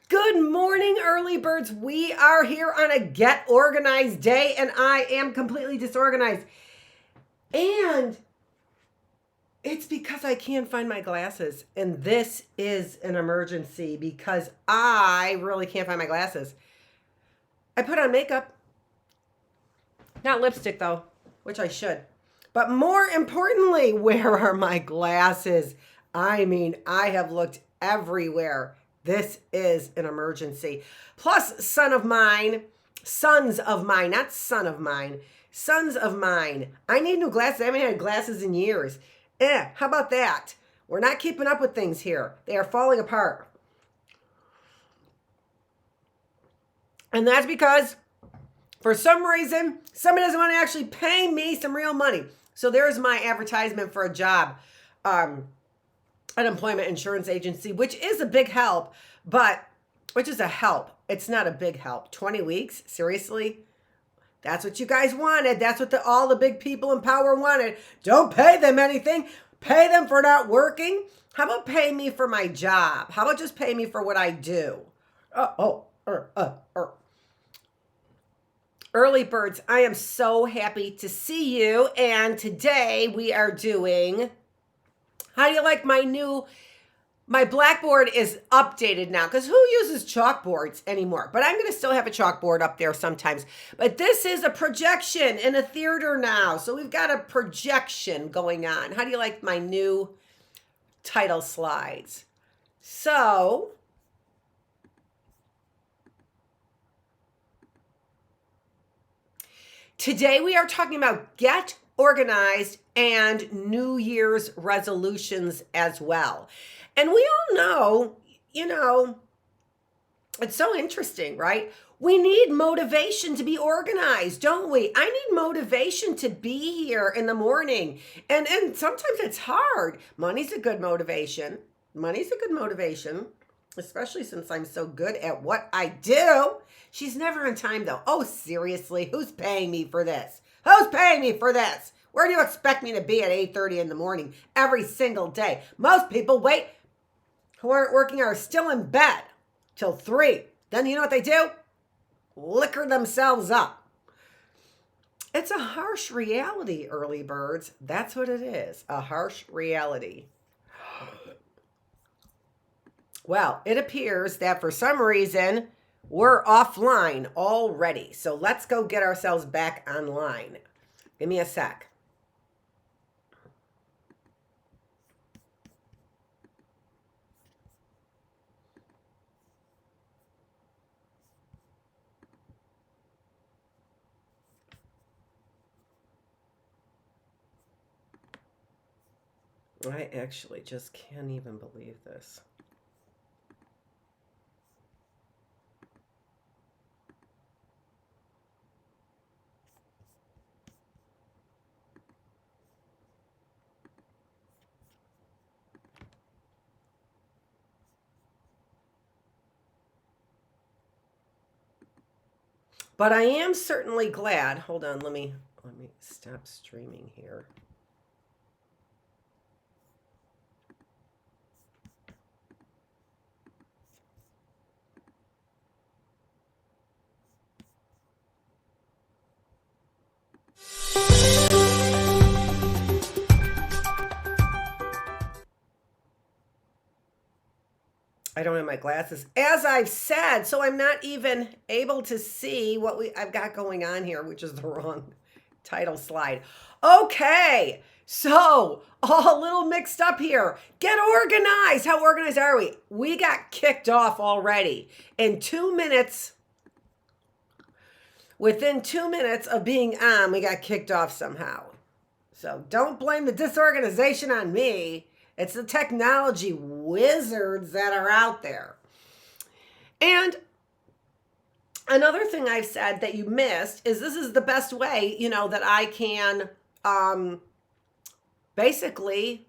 Good morning, early birds. We are here on a get organized day, and I am completely disorganized. And it's because I can't find my glasses. And this is an emergency because I really can't find my glasses. I put on makeup. Not lipstick, though, which I should. But more importantly, where are my glasses? I mean, I have looked everywhere. This is an emergency. Plus, sons of mine, not son of mine, sons of mine. I need new glasses. I haven't had glasses in years. How about that? We're not keeping up with things here. They are falling apart. And that's because, for some reason, somebody doesn't want to actually pay me some real money. So there's my advertisement for a job. Unemployment insurance agency, which is a big help, which is a help. It's not a big help. 20 weeks? Seriously? That's what you guys wanted. That's what all the big people in power wanted. Don't pay them anything. Pay them for not working. How about pay me for my job? How about just pay me for what I do? Early birds, I am so happy to see you. And today we are doing... How do you like my blackboard is updated now, because who uses chalkboards anymore? But I'm going to still have a chalkboard up there sometimes. But this is a projection in a theater now. So we've got a projection going on. How do you like my new title slides? So today we are talking about get organized and New Year's resolutions as well. And we all know, it's so interesting, right? We need motivation to be organized, don't we? I need motivation to be here in the morning. And sometimes it's hard. Money's a good motivation. Especially since I'm so good at what I do. She's never on time, though. Oh, seriously, who's paying me for this? Who's paying me for this? Where do you expect me to be at 8:30 in the morning every single day? Most people who aren't working are still in bed till 3. Then you know what they do? Liquor themselves up. It's a harsh reality, early birds. That's what it is, a harsh reality. Well, it appears that for some reason, we're offline already. So let's go get ourselves back online. Give me a sec. I actually just can't even believe this. But I am certainly glad. Hold on, let me stop streaming here. I don't have my glasses, as I've said, so I'm not even able to see what I've got going on here, which is the wrong title slide. Okay, so all a little mixed up here. Get organized. How organized are we? We got kicked off already. In 2 minutes, within 2 minutes of being on, we got kicked off somehow. So don't blame the disorganization on me. It's the technology wizards that are out there. And another thing I've said that you missed is this is the best way, that I can basically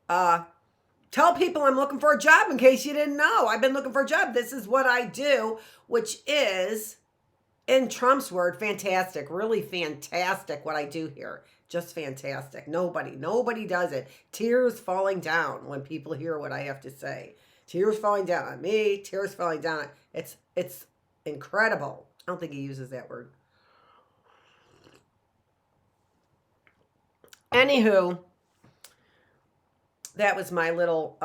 tell people I'm looking for a job, in case you didn't know. I've been looking for a job. This is what I do, which is, in Trump's word, fantastic. Really fantastic what I do here. Just fantastic. Nobody does it. Tears falling down when people hear what I have to say. Tears falling down on me, tears falling down. It's incredible. I don't think he uses that word. Anywho, that was my little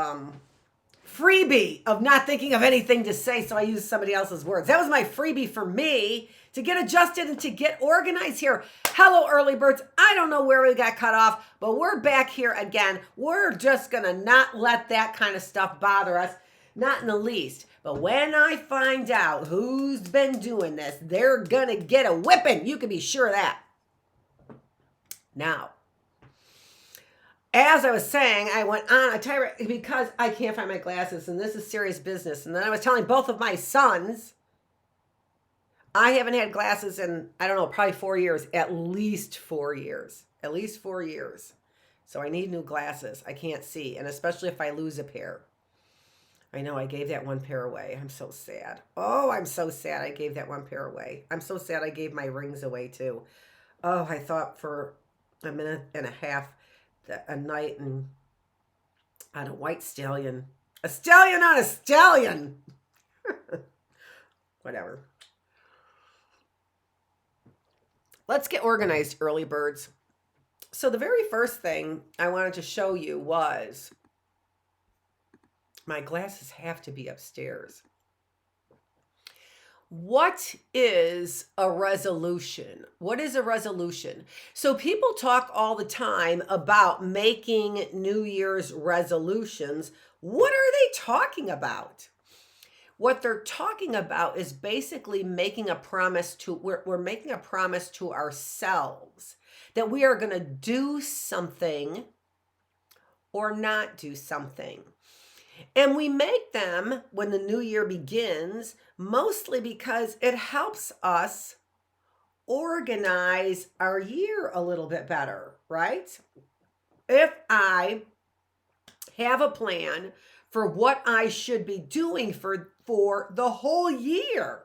freebie of not thinking of anything to say, so I used somebody else's words. That was my freebie for me to get adjusted and to get organized here. Hello, early birds. I don't know where we got cut off, but we're back here again. We're just going to not let that kind of stuff bother us, not in the least. But when I find out who's been doing this, they're going to get a whipping. You can be sure of that. Now, as I was saying, I went on a tirade because I can't find my glasses, and this is serious business. And then I was telling both of my sons, I haven't had glasses in, I don't know, probably 4 years, at least 4 years. At least 4 years. So I need new glasses. I can't see, and especially if I lose a pair. I know I gave that one pair away. I'm so sad. Oh, I'm so sad I gave that one pair away. I'm so sad I gave my rings away too. Oh, I thought for a minute and a half a night and on a white stallion. A stallion on a stallion. Whatever. Let's get organized, early birds. So the very first thing I wanted to show you was my glasses have to be upstairs. What is a resolution? What is a resolution? So people talk all the time about making New Year's resolutions. What are they talking about? What they're talking about is basically making a promise to, we're making a promise to ourselves that we are going to do something or not do something. And we make them when the new year begins, mostly because it helps us organize our year a little bit better, right? If I have a plan for what I should be doing for the whole year,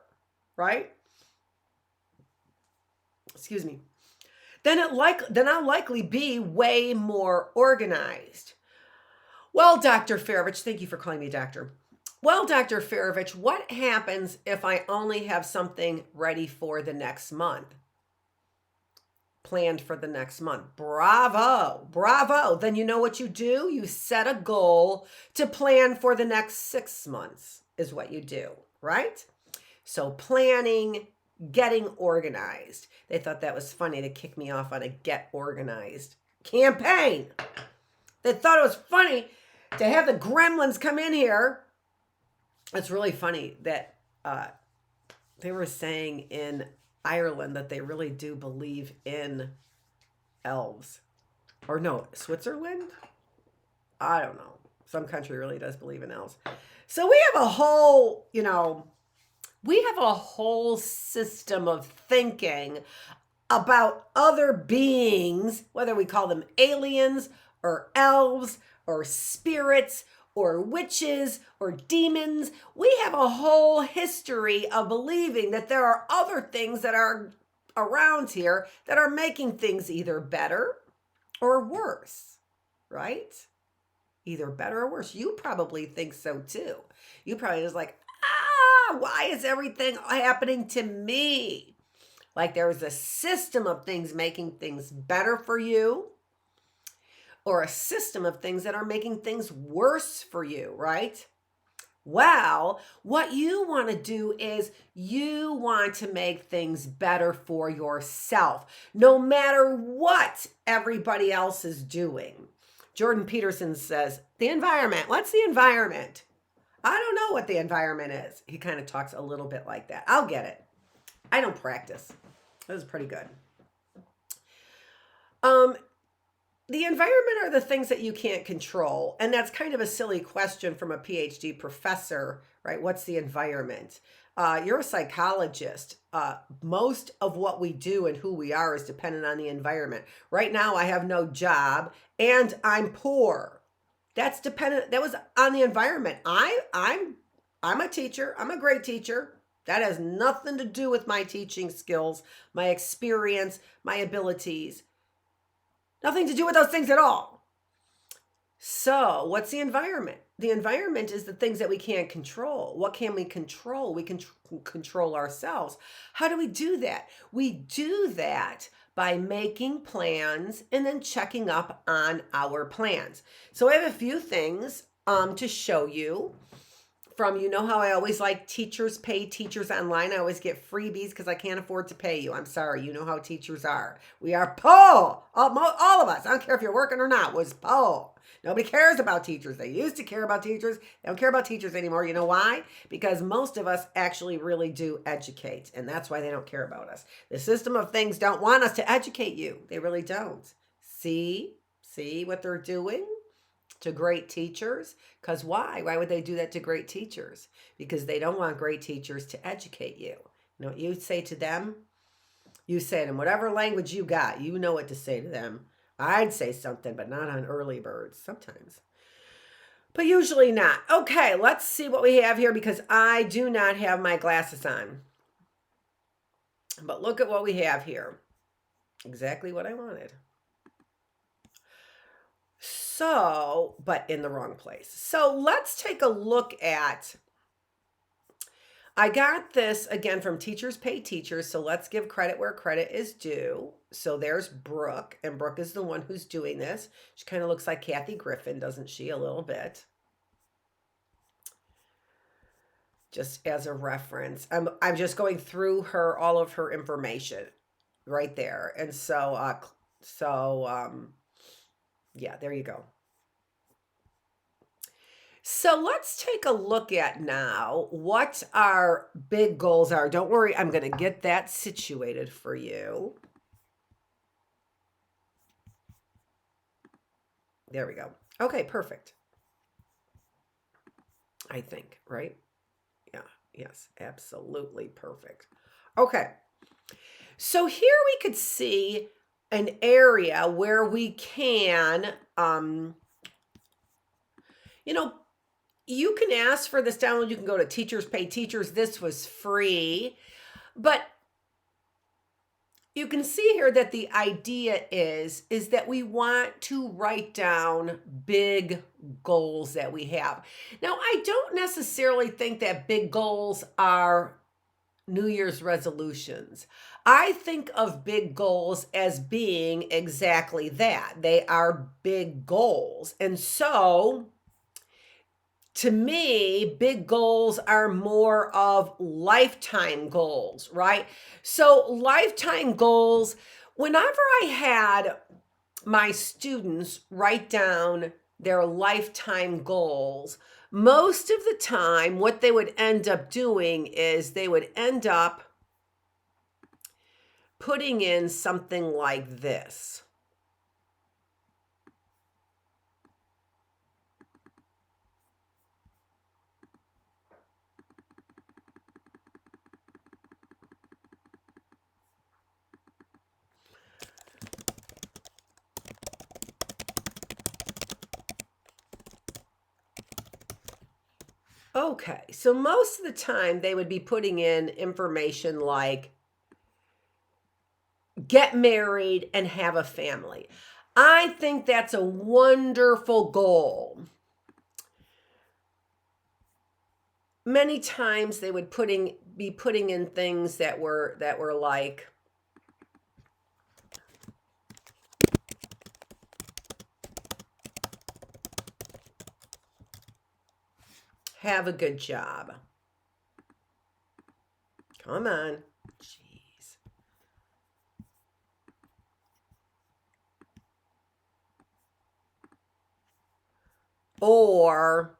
right? Excuse me. Then I'll likely be way more organized. Well, Dr. Feravich, thank you for calling me doctor. Well, Dr. Feravich, what happens if I only have something ready for the next month? Planned for the next month. Bravo, bravo. Then you know what you do? You set a goal to plan for the next 6 months is what you do, right? So planning, getting organized. They thought that was funny to kick me off on a get organized campaign. They thought it was funny to have the gremlins come in here. It's really funny that they were saying in Ireland that they really do believe in elves. Or no, Switzerland? I don't know. Some country really does believe in elves. So we have a whole, we have a whole system of thinking about other beings, whether we call them aliens or elves or spirits or witches or demons. We have a whole history of believing that there are other things that are around here that are making things either better or worse, right? Either better or worse. You probably think so too. You probably just like, why is everything happening to me? Like there's a system of things making things better for you, or a system of things that are making things worse for you, right? Well, what you want to do is you want to make things better for yourself, no matter what everybody else is doing. Jordan Peterson says, the environment. What's the environment? I don't know what the environment is. He kind of talks a little bit like that. I'll get it. I don't practice. That was pretty good. The environment are the things that you can't control. And that's kind of a silly question from a Ph.D. professor, right? What's the environment? You're a psychologist. Most of what we do and who we are is dependent on the environment. Right now, I have no job and I'm poor. That's dependent. That was on the environment. I'm a teacher. I'm a great teacher. That has nothing to do with my teaching skills, my experience, my abilities. Nothing to do with those things at all. So, what's the environment? The environment is the things that we can't control. What can we control? We can control ourselves. How do we do that? We do that by making plans and then checking up on our plans. So, I have a few things to show you from, you know how I always like teachers pay teachers online. I always get freebies because I can't afford to pay you. I'm sorry. You know how teachers are. We are poor. All of us. I don't care if you're working or not. Was poor. Nobody cares about teachers. They used to care about teachers. They don't care about teachers anymore. You know why? Because most of us actually really do educate. And that's why they don't care about us. The system of things don't want us to educate you. They really don't. See what they're doing to great teachers? Because why? Why would they do that to great teachers? Because they don't want great teachers to educate you. You know what you say to them? You say it in whatever language you got. You know what to say to them. I'd say something, but not on early birds sometimes. But usually not. Okay, let's see what we have here because I do not have my glasses on. But look at what we have here. Exactly what I wanted. So, but in the wrong place. So let's take a look at, I got this again from Teachers Pay Teachers. So let's give credit where credit is due. So there's Brooke, and Brooke is the one who's doing this. She kind of looks like Kathy Griffin, doesn't she? A little bit. Just as a reference. I'm just going through all of her information right there. And so, yeah, there you go. So let's take a look at now what our big goals are. Don't worry, I'm going to get that situated for you. There we go. Okay, perfect. I think, right? Yeah, yes, absolutely perfect. Okay. So here we could see an area where we can, you can ask for this download. You can go to Teachers Pay Teachers. This was free. But you can see here that the idea is that we want to write down big goals that we have. Now, I don't necessarily think that big goals are New Year's resolutions. I think of big goals as being exactly that. They are big goals. And so, to me, big goals are more of lifetime goals, right? So, lifetime goals, whenever I had my students write down their lifetime goals, most of the time, what they would end up doing is they would end up putting in something like this. Okay, so most of the time they would be putting in information like get married and have a family. I think that's a wonderful goal. Many times they would be putting in things that were like have a good job. Come on. Jeez. Or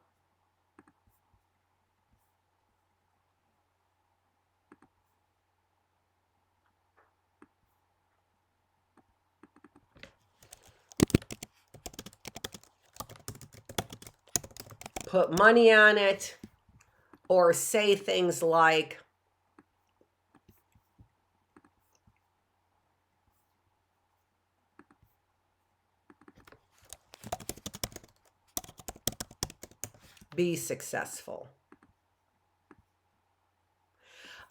put money on it, or say things like, be successful.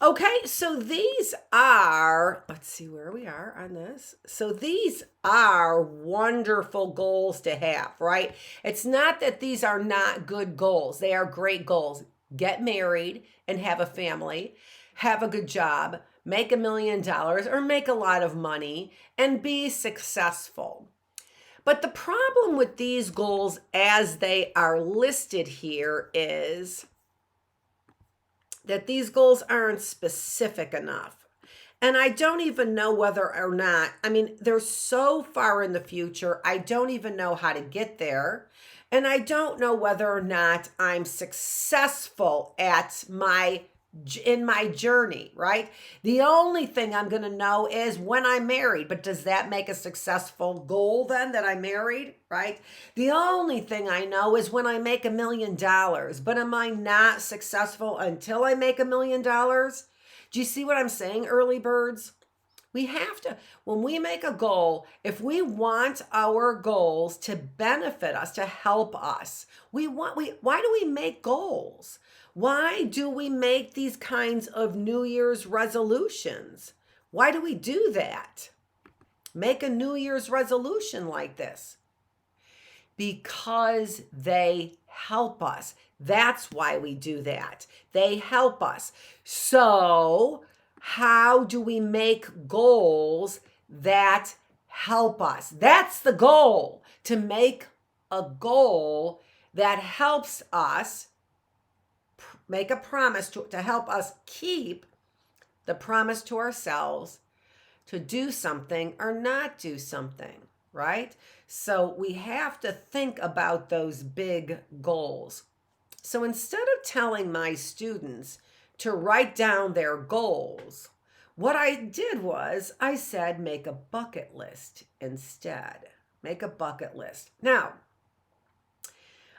Okay, so these are, let's see where we are on this. So these are wonderful goals to have, right? It's not that these are not good goals. They are great goals. Get married and have a family, have a good job, make $1 million or make a lot of money and be successful. But the problem with these goals as they are listed here is that these goals aren't specific enough. And I don't even know whether or not, I mean, they're so far in the future, I don't even know how to get there. And I don't know whether or not I'm successful in my journey, right? The only thing I'm going to know is when I'm married, but does that make a successful goal then that I'm married, right? The only thing I know is when I make $1 million, but am I not successful until I make $1 million? Do you see what I'm saying, early birds? We have to, when we make a goal, if we want our goals to benefit us, to help us, why do we make goals? Why do we make these kinds of New Year's resolutions? Why do we do that? Make a New Year's resolution like this. Because they help us. That's why we do that. They help us. So, how do we make goals that help us? That's the goal, to make a goal that helps us make a promise to help us keep the promise to ourselves to do something or not do something, right? So we have to think about those big goals. So instead of telling my students to write down their goals, what I did was I said, make a bucket list instead. Make a bucket list. Now,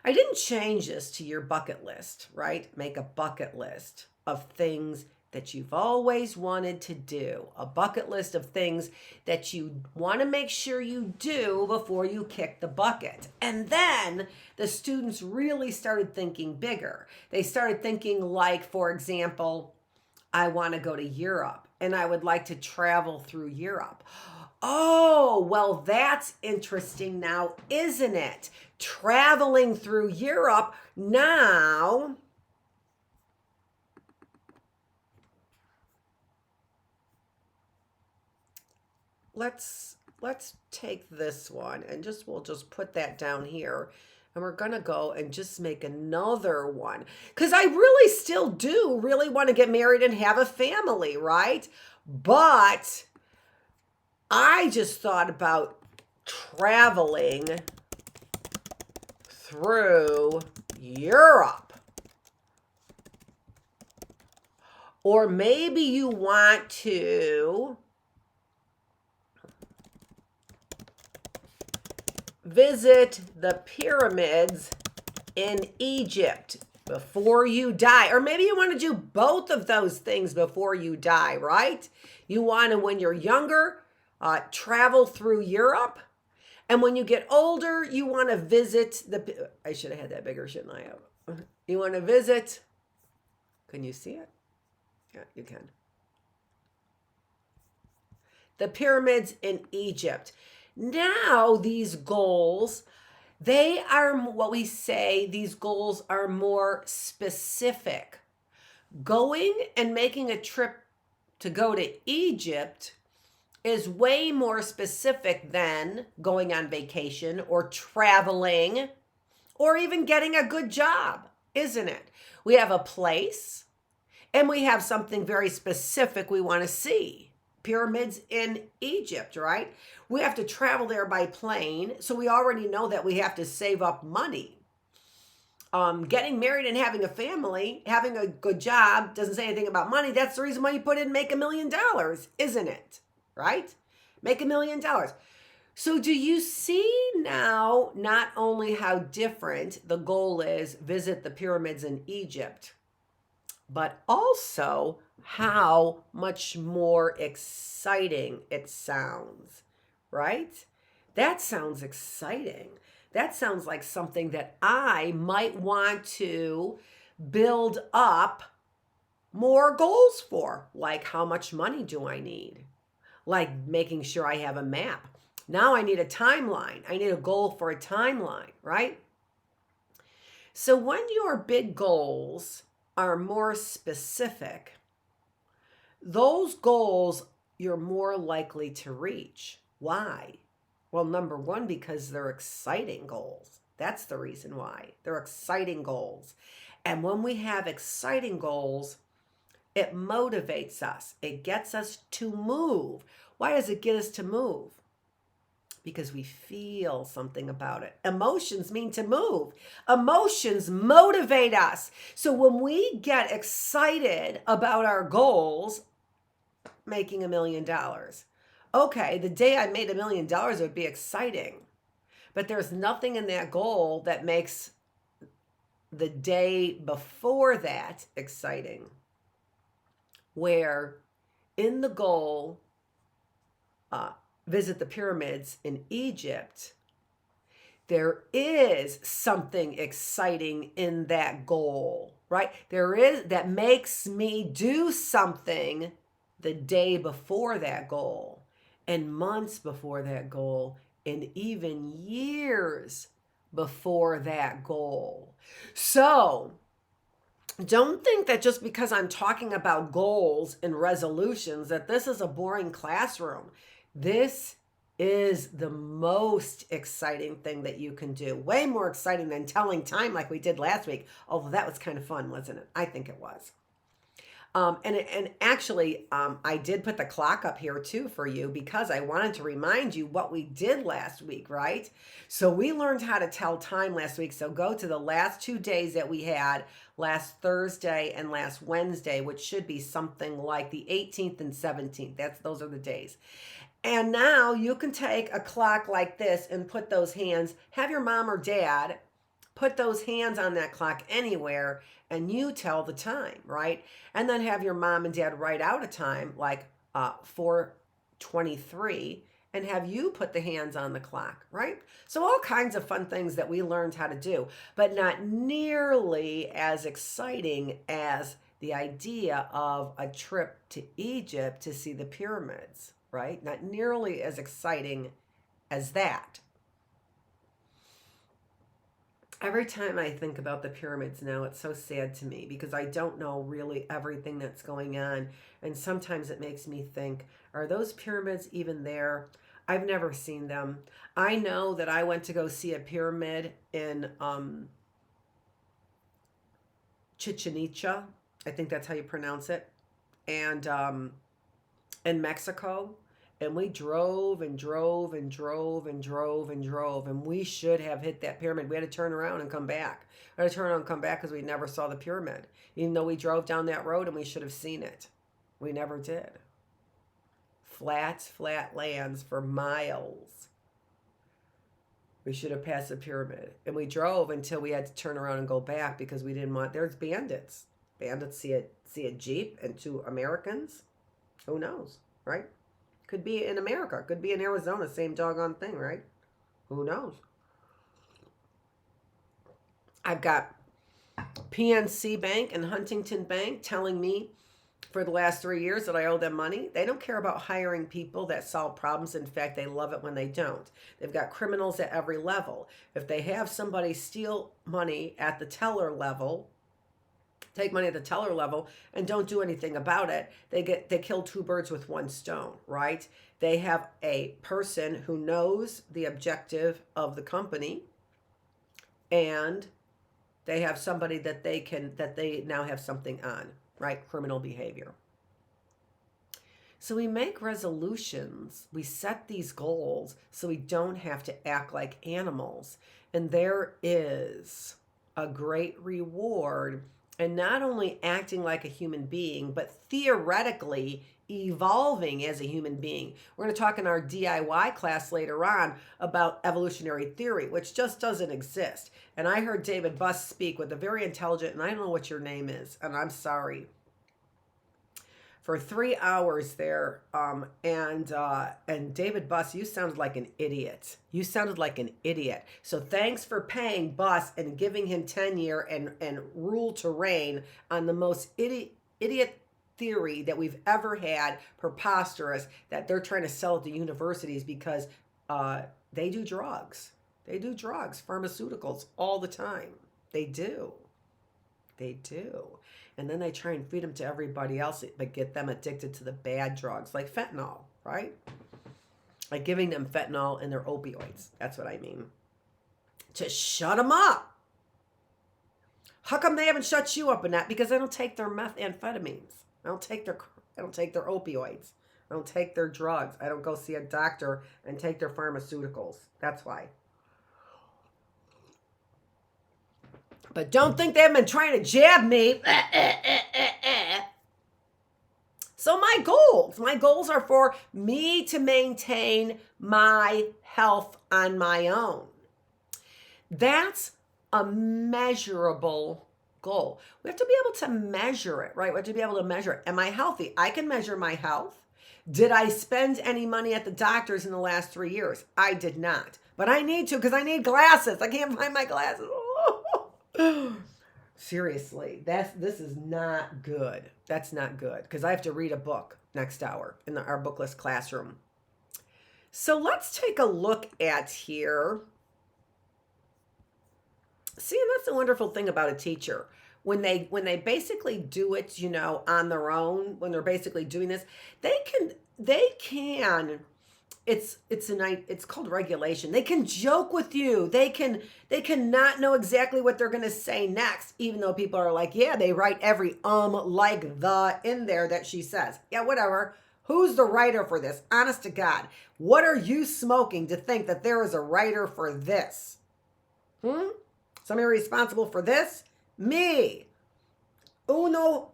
I didn't change this to your bucket list, right? Make a bucket list of things that you've always wanted to do. A bucket list of things that you want to make sure you do before you kick the bucket. And then the students really started thinking bigger. They started thinking like, for example, I want to go to Europe and I would like to travel through Europe. Oh, well, that's interesting now, isn't it? Traveling through Europe. Now, let's take this one and we'll just put that down here. And we're going to go and just make another one. Because I really still do really want to get married and have a family, right? But I just thought about traveling through Europe. Or maybe you want to visit the pyramids in Egypt before you die. Or maybe you want to do both of those things before you die, right? You want to, when you're younger, travel through Europe. And when you get older, you want to visit I should have had that bigger, shouldn't I have? You want to visit, can you see it? Yeah, you can. The pyramids in Egypt. Now these goals, they are what we say, these goals are more specific. Going and making a trip to go to Egypt is way more specific than going on vacation or traveling or even getting a good job, isn't it? We have a place and we have something very specific we want to see. Pyramids in Egypt, right? We have to travel there by plane, so we already know that we have to save up money. Getting married and having a family, having a good job, doesn't say anything about money. That's the reason why you put in make $1 million, isn't it? Right? Make $1 million. So do you see now not only how different the goal is, visit the pyramids in Egypt, but also how much more exciting it sounds, right? That sounds exciting. That sounds like something that I might want to build up more goals for, like how much money do I need? Like making sure I have a map. Now I need a timeline. I need a goal for a timeline, right? So when your big goals are more specific, those goals you're more likely to reach. Why? Well, number one, because they're exciting goals. That's the reason why. They're exciting goals. And when we have exciting goals, it motivates us. It gets us to move. Why does it get us to move? Because we feel something about it. Emotions mean to move. Emotions motivate us. So when we get excited about our goals, making $1 million. Okay, the day I made $1 million, it would be exciting. But there's nothing in that goal that makes the day before that exciting. Where in the goal, visit the pyramids in Egypt, there is something exciting in that goal, right? There is, that makes me do something the day before that goal, and months before that goal, and even years before that goal. So don't think that just because I'm talking about goals and resolutions that this is a boring classroom. This is the most exciting thing that you can do. Way more exciting than telling time like we did last week. Although that was kind of fun, wasn't it? I think it was. And actually, I did put the clock up here too for you because I wanted to remind you what we did last week, right? So we learned how to tell time last week. So go to the last 2 days that we had, last Thursday and last Wednesday, which should be something like the 18th and 17th. Those are the days. And now you can take a clock like this and put those hands, have your mom or dad put those hands on that clock anywhere, and you tell the time, right? And then have your mom and dad write out a time like 4:23 and have you put the hands on the clock, right? So all kinds of fun things that we learned how to do, but not nearly as exciting as the idea of a trip to Egypt to see the pyramids, right? Not nearly as exciting as that. Every time I think about the pyramids now, it's so sad to me because I don't know really everything that's going on. And sometimes it makes me think, are those pyramids even there? I've never seen them. I know that I went to go see a pyramid in Chichen Itza. I think that's how you pronounce it. And in Mexico. And we drove and drove and drove and drove and drove. And we should have hit that pyramid. We had to turn around and come back. We had to turn around and come back because we never saw the pyramid. Even though we drove down that road and we should have seen it. We never did. Flat lands for miles. We should have passed the pyramid. And we drove until we had to turn around and go back because we didn't want... There's bandits. Bandits see a Jeep and 2 Americans. Who knows, right? Could be in America. Could be in Arizona. Same doggone thing, right? Who knows? I've got PNC Bank and Huntington Bank telling me for the last 3 years that I owe them money. They don't care about hiring people that solve problems. In fact, they love it when they don't. They've got criminals at every level. If they have somebody steal money at the teller level, take money at the teller level and don't do anything about it, they kill 2 birds with 1 stone, right? They have a person who knows the objective of the company, and they have somebody that they now have something on, right? Criminal behavior. So we make resolutions, we set these goals so we don't have to act like animals. And there is a great reward and not only acting like a human being, but theoretically evolving as a human being. We're going to talk in our DIY class later on about evolutionary theory, which just doesn't exist. And I heard David Buss speak with a very intelligent, and I don't know what your name is, and I'm sorry, for 3 hours there. And David Buss, you sounded like an idiot. You sounded like an idiot. So thanks for paying Buss and giving him tenure and rule to reign on the most idiot theory that we've ever had, preposterous, that they're trying to sell at the universities because they do drugs. They do drugs, pharmaceuticals all the time. They do. They do. And then they try and feed them to everybody else, but get them addicted to the bad drugs, like fentanyl, right? Like giving them fentanyl and their opioids. That's what I mean. To shut them up. How come they haven't shut you up, Annette? Because I don't take their methamphetamines. I don't take their opioids. I don't take their drugs. I don't go see a doctor and take their pharmaceuticals. That's why. But don't think they haven't been trying to jab me. So my goals are for me to maintain my health on my own. That's a measurable goal. We have to be able to measure it, right? We have to be able to measure it. Am I healthy? I can measure my health. Did I spend any money at the doctor's in the last 3 years? I did not. But I need to because I need glasses. I can't find my glasses. Seriously, this is not good. That's not good because I have to read a book next hour in our Bookless classroom. So let's take a look at here. See, and that's the wonderful thing about a teacher. When they basically do it, on their own, when they're basically doing this, they can. It's called regulation. They can joke with you. They can not know exactly what they're going to say next, even though people are like, yeah, they write every like the in there that she says. Yeah, whatever. Who's the writer for this? Honest to God. What are you smoking to think that there is a writer for this? Somebody responsible for this? Me. Uno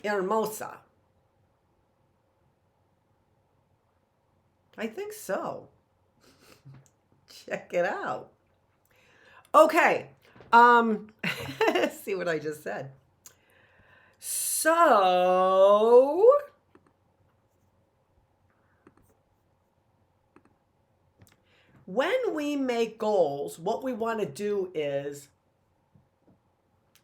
hermosa. I think so. Check it out. Okay. See what I just said. So when we make goals, what we want to do is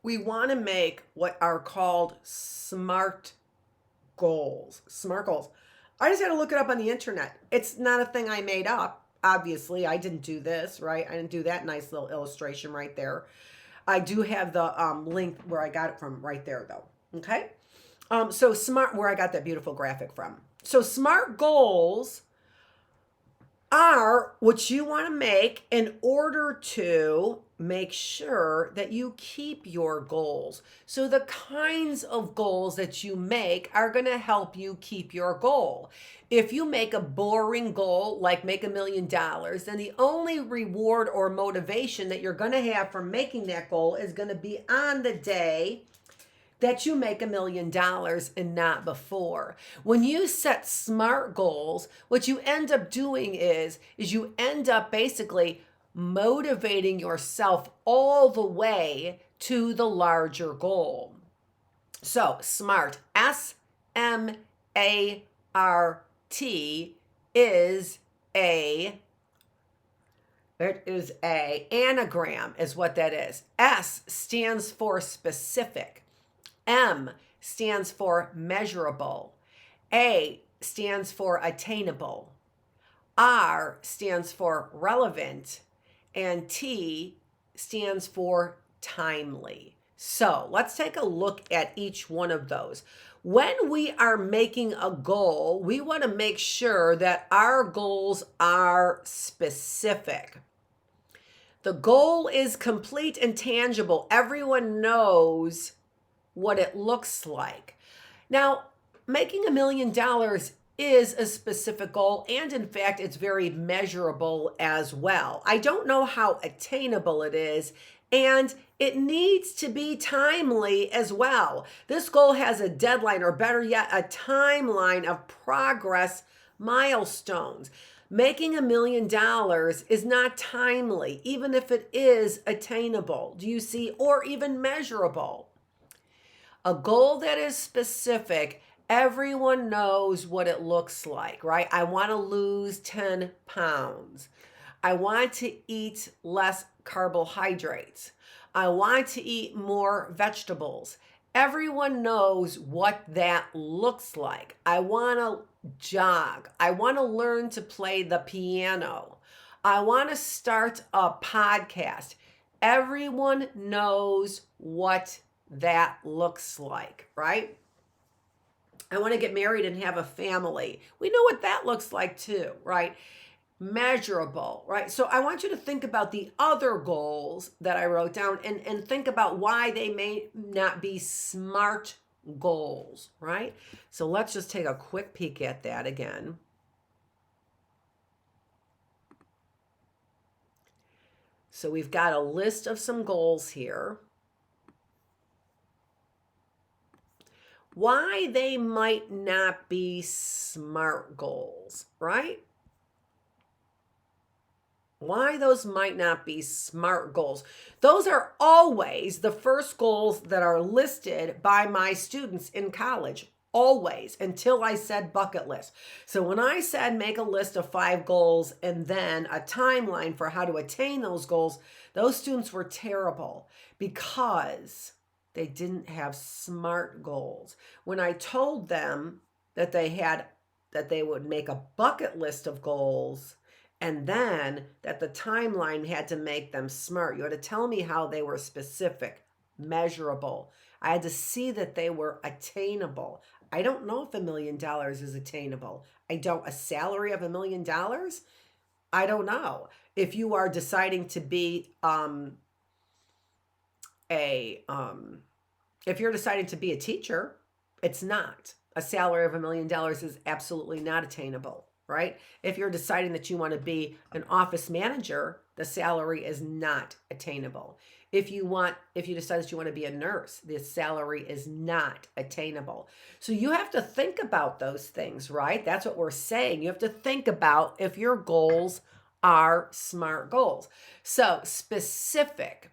we want to make what are called SMART goals. SMART goals. I just had to look it up on the internet. It's not a thing I made up. Obviously, I didn't do this, right? I didn't do that nice little illustration right there. I do have the link where I got it from right there, though. Okay? So SMART, where I got that beautiful graphic from. So SMART goals are what you want to make in order to make sure that you keep your goals. So the kinds of goals that you make are going to help you keep your goal. If you make a boring goal, like make $1 million, then the only reward or motivation that you're going to have from making that goal is going to be on the day that you make $1 million and not before. When you set SMART goals, what you end up doing is you end up basically motivating yourself all the way to the larger goal. So SMART, S-M-A-R-T, is a anagram is what that is. S stands for specific. M stands for measurable. A stands for attainable. R stands for relevant. And T stands for timely. So let's take a look at each one of those. When we are making a goal, we want to make sure that our goals are specific. The goal is complete and tangible. Everyone knows what it looks like. Now, making $1 million is a specific goal, and in fact, it's very measurable as well. I don't know how attainable it is, and it needs to be timely as well. This goal has a deadline, or better yet, a timeline of progress milestones. Making $1 million is not timely, even if it is attainable. Do you see? Or even measurable. A goal that is specific, everyone knows what it looks like, right? I want to lose 10 pounds. I want to eat less carbohydrates. I want to eat more vegetables. Everyone knows what that looks like. I want to jog. I want to learn to play the piano. I want to start a podcast. Everyone knows what that looks like, right? I want to get married and have a family. We know what that looks like too, right? Measurable, right? So I want you to think about the other goals that I wrote down and think about why they may not be SMART goals, right? So let's just take a quick peek at that again. So we've got a list of some goals here. Why they might not be SMART goals, right? Why those might not be SMART goals. Those are always the first goals that are listed by my students in college. Always, until I said bucket list. So when I said make a list of 5 goals and then a timeline for how to attain those goals, those students were terrible because they didn't have SMART goals. When I told them that they would make a bucket list of goals and then that the timeline had to make them SMART, you had to tell me how they were specific, measurable. I had to see that they were attainable. I don't know if $1 million is attainable. A salary of $1 million? I don't know. If you are deciding to be if you're deciding to be a teacher, it's not. A salary of $1 million is absolutely not attainable, right? If you're deciding that you want to be an office manager, the salary is not attainable. If you decide that you want to be a nurse, the salary is not attainable. So you have to think about those things, right? That's what we're saying. You have to think about if your goals are SMART goals. So specific.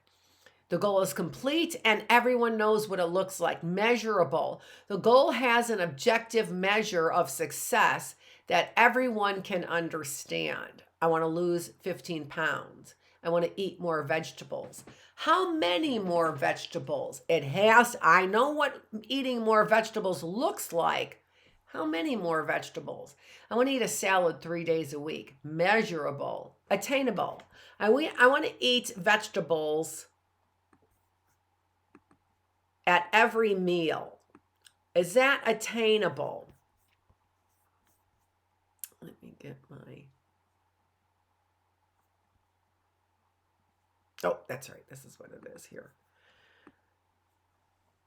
The goal is complete and everyone knows what it looks like. Measurable. The goal has an objective measure of success that everyone can understand. I want to lose 15 pounds. I want to eat more vegetables. How many more vegetables? I know what eating more vegetables looks like. How many more vegetables? I want to eat a salad 3 days a week. Measurable. Attainable. I want to eat vegetables at every meal. Is that attainable? Let me get my... Oh, that's right. This is what it is here.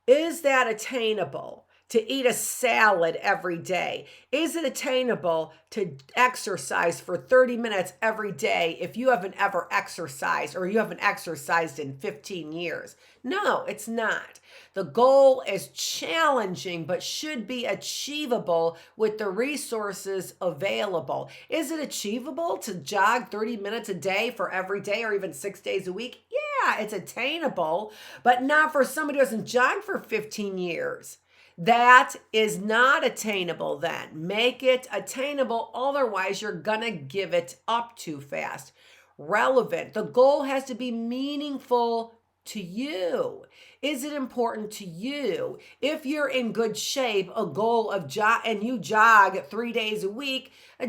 Is that attainable to eat a salad every day? Is it attainable to exercise for 30 minutes every day if you haven't ever exercised or you haven't exercised in 15 years? No, it's not. The goal is challenging but should be achievable with the resources available. Is it achievable to jog 30 minutes a day for every day or even 6 days a week? Yeah, it's attainable, but not for somebody who hasn't jogged for 15 years. That is not attainable then. Make it attainable, otherwise you're gonna give it up too fast. Relevant. The goal has to be meaningful to you. Is it important to you? If you're in good shape, a goal of and you jog 3 days a week, a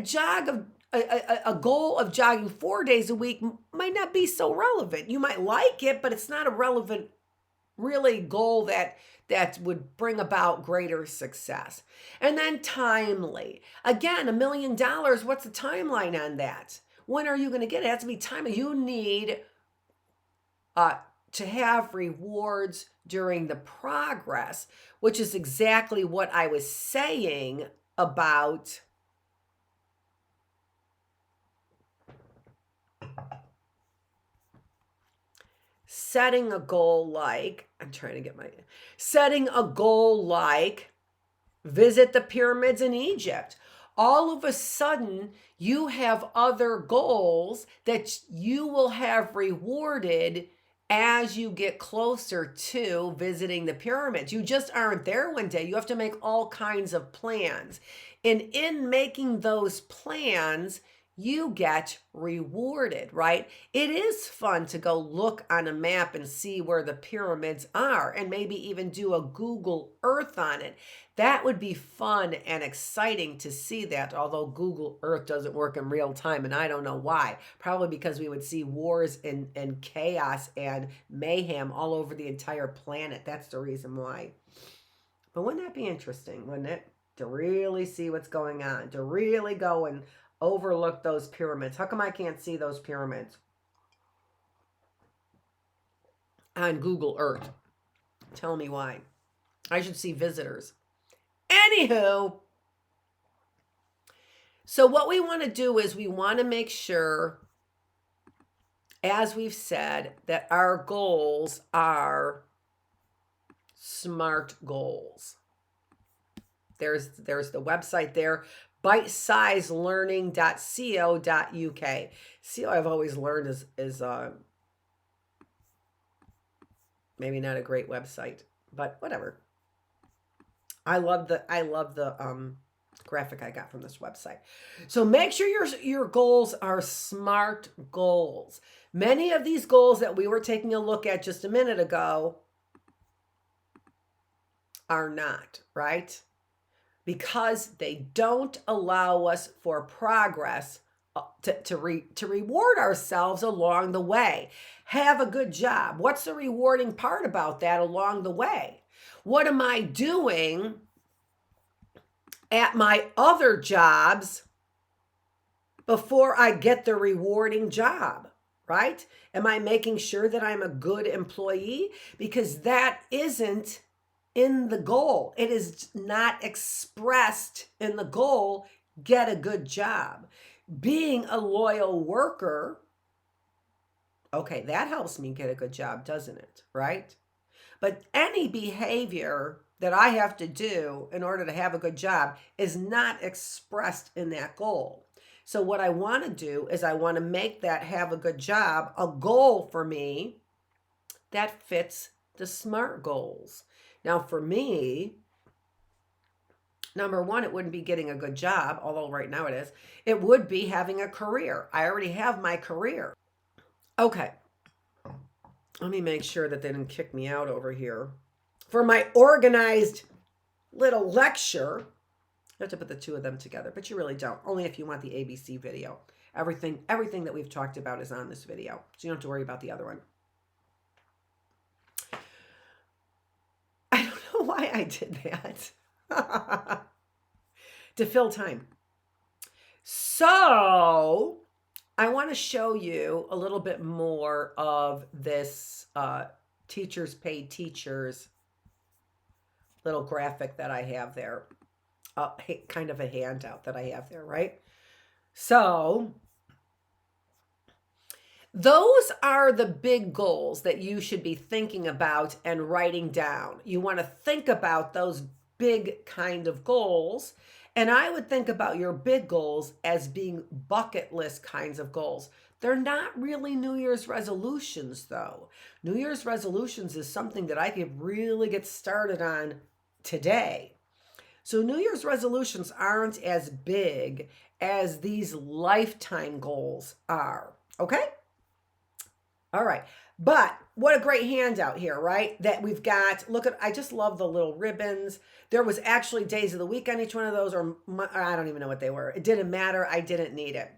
goal of jogging 4 days a week might not be so relevant. You might like it, but it's not a relevant really goal that would bring about greater success. And then timely. Again, $1 million, what's the timeline on that? When are you going to get it? It has to be timely. You need to have rewards during the progress, which is exactly what I was saying about setting a goal like, setting a goal like visit the pyramids in Egypt. All of a sudden, you have other goals that you will have rewarded as you get closer to visiting the pyramids. You just aren't there one day. You have to make all kinds of plans. And in making those plans, you get rewarded, right? It is fun to go look on a map and see where the pyramids are and maybe even do a Google Earth on it. That would be fun and exciting to see that, although Google Earth doesn't work in real time, and I don't know why. Probably because we would see wars and chaos and mayhem all over the entire planet. That's the reason why. But wouldn't that be interesting, wouldn't it? To really see what's going on, to really go and overlook those pyramids. How come I can't see those pyramids on Google Earth? Tell me why. I should see visitors. Anywho, so what we want to do is we want to make sure, as we've said, that our goals are SMART goals. There's the website there, bitesizelearning.co.uk. See, I've always learned is maybe not a great website, but whatever. I love the graphic I got from this website. So make sure your goals are SMART goals. Many of these goals that we were taking a look at just a minute ago are not, right? Because they don't allow us for progress to reward ourselves along the way. Have a good job. What's the rewarding part about that along the way? What am I doing at my other jobs before I get the rewarding job, right? Am I making sure that I'm a good employee? Because that isn't in the goal. It is not expressed in the goal, get a good job. Being a loyal worker, okay, that helps me get a good job, doesn't it? Right? But any behavior that I have to do in order to have a good job is not expressed in that goal. So what I want to do is I want to make that have a good job a goal for me that fits the SMART goals. Now, for me, number one, it wouldn't be getting a good job, although right now it is. It would be having a career. I already have my career. Okay. Let me make sure that they didn't kick me out over here. For my organized little lecture, you have to put the two of them together, but you really don't. Only if you want the ABC video. Everything that we've talked about is on this video, so you don't have to worry about the other one. I don't know why I did that. To fill time. So I want to show you a little bit more of this Teachers Pay Teachers little graphic that I have there. Kind of a handout that I have there, right? So those are the big goals that you should be thinking about and writing down. You want to think about those big kind of goals. And I would think about your big goals as being bucket list kinds of goals. They're not really New Year's resolutions, though. New Year's resolutions is something that I could really get started on today. So New Year's resolutions aren't as big as these lifetime goals are. Okay? All right. But what a great handout here, right? That we've got. Look at, I just love the little ribbons. There was actually days of the week on each one of those, or I don't even know what they were. It didn't matter. I didn't need it.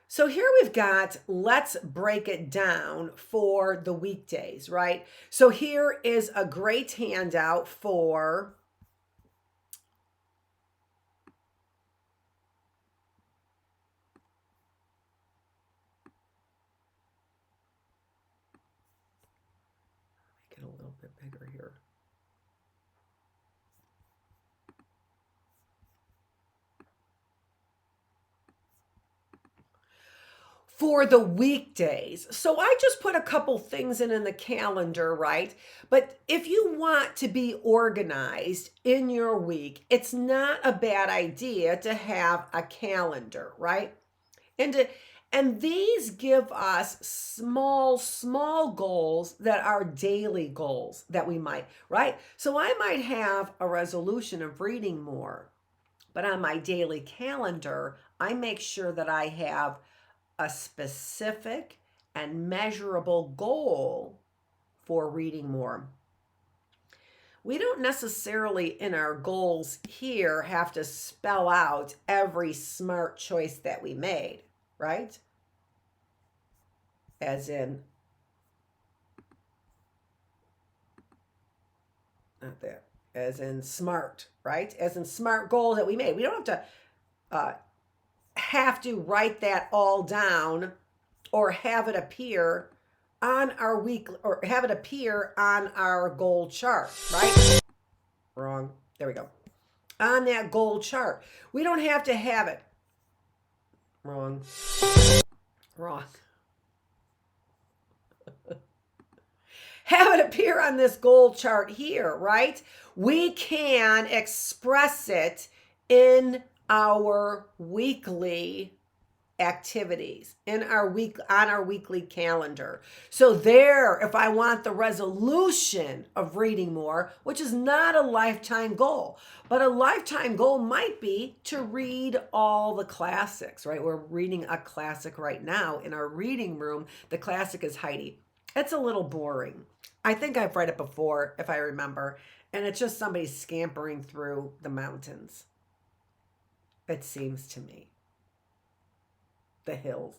So here we've got, let's break it down for the weekdays, right? So here is a great handout for a little bit bigger here. For the weekdays. So I just put a couple things in the calendar, right? But if you want to be organized in your week, it's not a bad idea to have a calendar, right? And these give us small goals that are daily goals that we might, right? So I might have a resolution of reading more, but on my daily calendar, I make sure that I have a specific and measurable goal for reading more. We don't necessarily in our goals here have to spell out every smart choice that we made, right? As in, not that, as in smart, right? As in smart goals that we made. We don't have to write that all down or have it appear on our week or have it appear on our goal chart, right? Wrong. There we go. On that goal chart. We don't have to have it. Wrong. Wrong. Have it appear on this goal chart here, right? We can express it in our weekly activities, in our week, on our weekly calendar. So there, if I want the resolution of reading more, which is not a lifetime goal, but a lifetime goal might be to read all the classics, right? We're reading a classic right now in our reading room. The classic is Heidi. It's a little boring. I think I've read it before, if I remember, and it's just somebody scampering through the mountains. It seems to me. The hills.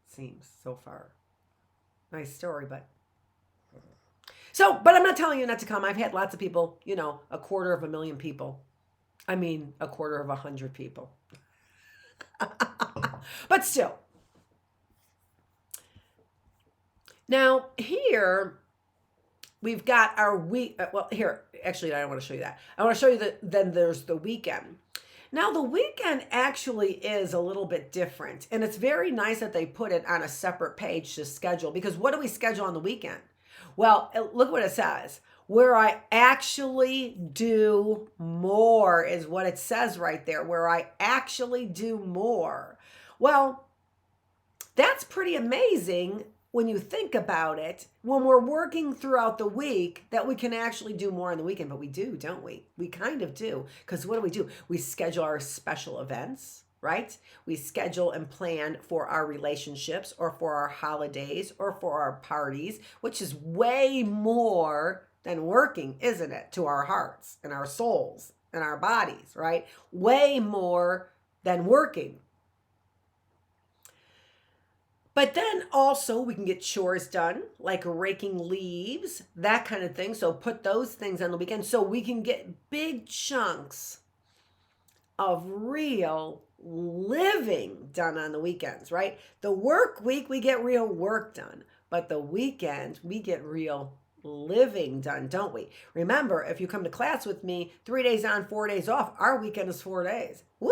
Seems so far. Nice story, but I'm not telling you not to come. I've had lots of people, 250,000 people. I mean, 250 people. But still. Now, here we've got our week. Well, here, actually, I don't want to show you that. I want to show you that then there's the weekend. Now, the weekend actually is a little bit different, and it's very nice that they put it on a separate page to schedule, because what do we schedule on the weekend? Well, look what it says. Where I actually do more is what it says right there, where I actually do more. Well, that's pretty amazing when you think about it, when we're working throughout the week, that we can actually do more on the weekend. But we do, don't we? We kind of do. Because what do? We schedule our special events, right? We schedule and plan for our relationships or for our holidays or for our parties, which is way more than working, isn't it? To our hearts and our souls and our bodies, right? Way more than working. But then also we can get chores done, like raking leaves, that kind of thing. So put those things on the weekend so we can get big chunks of real living done on the weekends, right? The work week, we get real work done. But the weekend, we get real living done, don't we? Remember, if you come to class with me, 3 days on, 4 days off, our weekend is 4 days. Woo!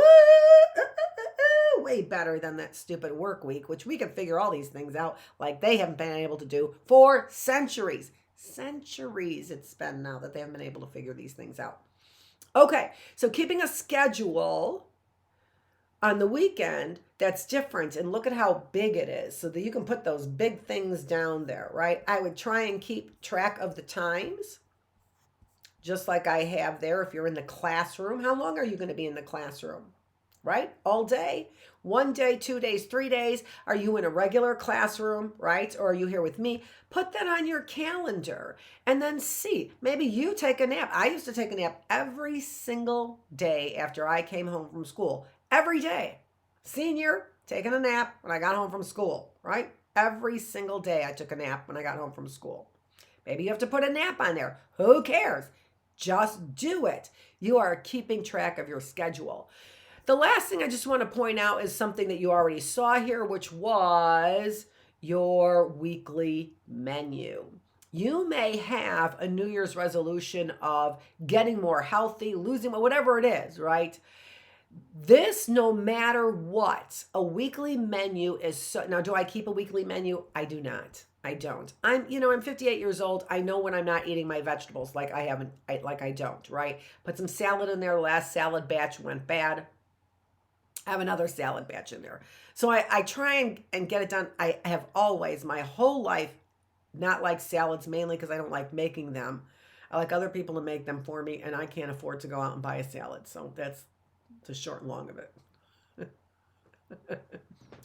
Way better than that stupid work week, which we can figure all these things out like they haven't been able to do for centuries. Centuries it's been now that they haven't been able to figure these things out. Okay, so keeping a schedule on the weekend, that's different. And look at how big it is so that you can put those big things down there, right? I would try and keep track of the times, just like I have there. If you're in the classroom, how long are you going to be in the classroom? Right? All day, 1 day, 2 days, 3 days. Are you in a regular classroom, right? Or are you here with me? Put that on your calendar and then see. Maybe you take a nap. I used to take a nap every single day after I came home from school. Every day. Senior, taking a nap when I got home from school, right? Every single day I took a nap when I got home from school. Maybe you have to put a nap on there. Who cares? Just do it. You are keeping track of your schedule. The last thing I just want to point out is something that you already saw here, which was your weekly menu. You may have a New Year's resolution of getting more healthy, losing, whatever it is, right? This, no matter what, a weekly menu is so. Now, do I keep a weekly menu? I do not. I don't. I'm 58 years old. I know when I'm not eating my vegetables like I don't, right? Put some salad in there. Last salad batch went bad. I have another salad batch in there. So I try and get it done. I have always, my whole life, not like salads, mainly because I don't like making them. I like other people to make them for me, and I can't afford to go out and buy a salad. So that's the short and long of it.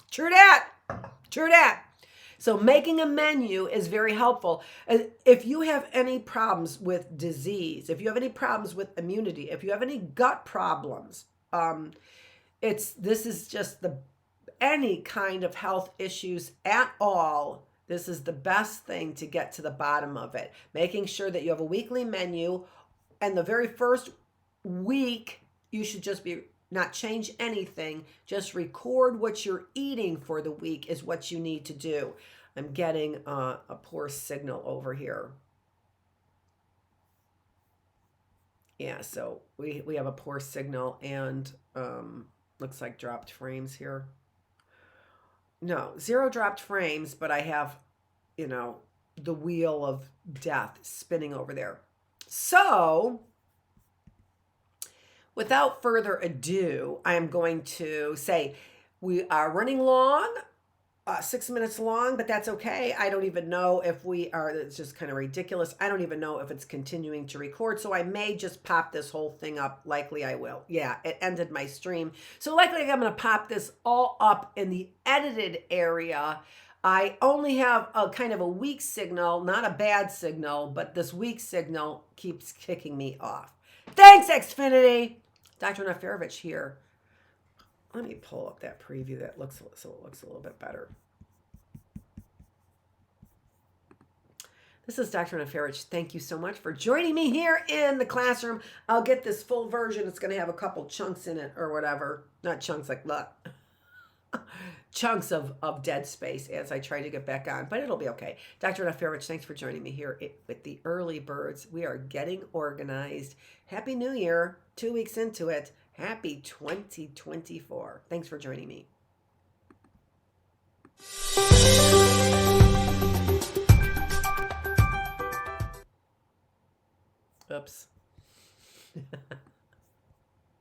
True dat. True dat. So making a menu is very helpful. If you have any problems with disease, if you have any problems with immunity, if you have any gut problems, this is just any kind of health issues at all. This is the best thing to get to the bottom of it. Making sure that you have a weekly menu, and the very first week you should just not change anything, just record what you're eating for the week is what you need to do. I'm getting a poor signal over here. Yeah, so we have a poor signal, and looks like dropped frames here. No, 0 dropped frames, but I have, the wheel of death spinning over there. So without further ado, I am going to say we are running long, 6 minutes long, but that's okay. I don't even know if it's just kind of ridiculous. I don't even know if it's continuing to record, so I may just pop this whole thing up. Likely I will. Yeah, it ended my stream. So likely I'm going to pop this all up in the edited area. I only have a kind of a weak signal, not a bad signal, but this weak signal keeps kicking me off. Thanks, Xfinity. Dr. Annette Feravich here. Let me pull up that preview so it looks a little bit better. This is Dr. Annette Feravich. Thank you so much for joining me here in the classroom. I'll get this full version. It's going to have a couple chunks in it or whatever. Not chunks like that. Chunks of dead space as I try to get back on, but it'll be okay. Dr. Annette Feravich, thanks for joining me here with the early birds. We are getting organized. Happy New Year. 2 weeks into it. Happy 2024. Thanks for joining me. Oops.